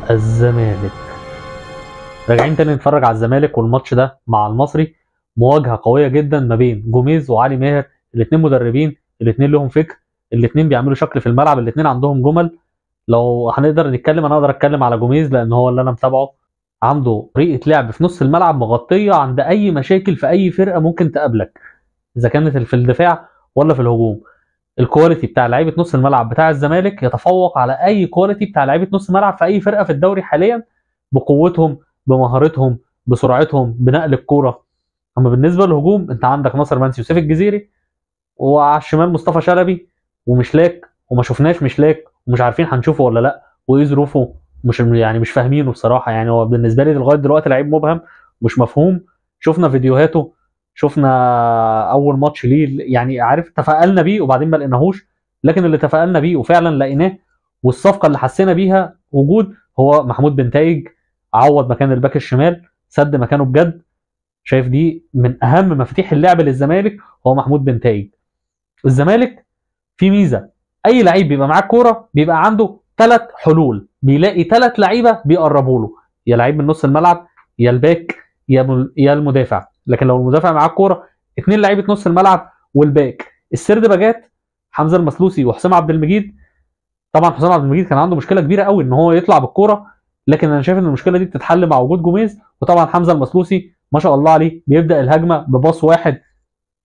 الزمالك. راجعين تاني نتفرج على الزمالك والماتش ده مع المصري. مواجهة قوية جدا ما بين جوميز وعلي ماهر، الاثنين مدربين، الاثنين لهم فكر، الاثنين بيعملوا شكل في الملعب، الاثنين عندهم جمل. لو هنقدر نتكلم انا اقدر اتكلم على جوميز لان هو اللي انا متابعه. عنده طريقة لعب في نص الملعب مغطية عند اي مشاكل في اي فرقة ممكن تقابلك، اذا كانت في الدفاع ولا في الهجوم. الكواليتي بتاع لعيبه نص الملعب بتاع الزمالك يتفوق على اي كواليتي بتاع لعيبه نص ملعب في اي فرقه في الدوري حاليا، بقوتهم، بمهارتهم، بسرعتهم، بنقل الكوره. اما بالنسبه للهجوم انت عندك ناصر منسي وسيف الجزيري، وعلى الشمال مصطفى شلبي ومشلاك، وما شفناش مشلاك ومش عارفين هنشوفه ولا لا وايه ظروفه. مش فاهمينه بصراحه. يعني هو بالنسبه لي لغايه دلوقتي لعيب مبهم مش مفهوم. شفنا فيديوهاته، شفنا اول ماتش ليه، يعني عارف تفائلنا بيه وبعدين ما لقيناهوش. لكن اللي تفائلنا بيه وفعلا لقيناه، والصفقه اللي حسينا بيها وجود، هو محمود بنتايج. عوض مكان الباك الشمال، سد مكانه بجد. شايف دي من اهم مفاتيح اللعب للزمالك، هو محمود بنتايج. الزمالك في ميزه، اي لعيب بيبقى معاه كوره بيبقى عنده ثلاث حلول، بيلاقي ثلاث لعيبه بيقربوا له، يا لعيب من نص الملعب، يا الباك، يا المدافع. لكن لو المدافع معاه الكوره، اثنين لعيبه نص الملعب والباك. السرد باجات حمزه المسلوسي وحسام عبد المجيد. طبعا حسام عبد المجيد كان عنده مشكله كبيره قوي ان هو يطلع بالكوره، لكن انا شايف ان المشكله دي بتتحل مع وجود جوميز. وطبعا حمزه المسلوسي ما شاء الله عليه بيبدا الهجمه بباص واحد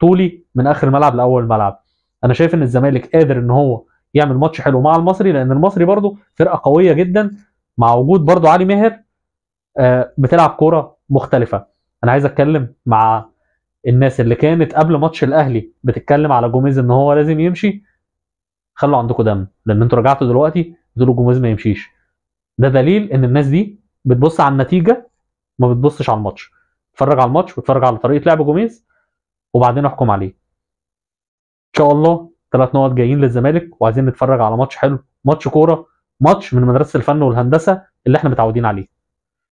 طولي من اخر الملعب لاول الملعب. انا شايف ان الزمالك قادر ان هو يعمل ماتش حلو مع المصري، لان المصري برضو فرقه قويه جدا مع وجود برضو علي ماهر. بتلعب كوره مختلفه. انا عايز اتكلم مع الناس اللي كانت قبل ماتش الاهلي بتتكلم على جوميز ان هو لازم يمشي. خلوا عندكم دم، لان انتوا رجعتوا دلوقتي بتقولوا جوميز ما يمشيش. ده دليل ان الناس دي بتبص على النتيجه، ما بتبصش على الماتش. اتفرج على الماتش واتفرج على طريقه لعب جوميز وبعدين احكم عليه. ان شاء الله 3 نقط جايين للزمالك، وعايزين نتفرج على ماتش حلو، ماتش كوره، ماتش من مدرسه الفن والهندسه اللي احنا متعودين عليه.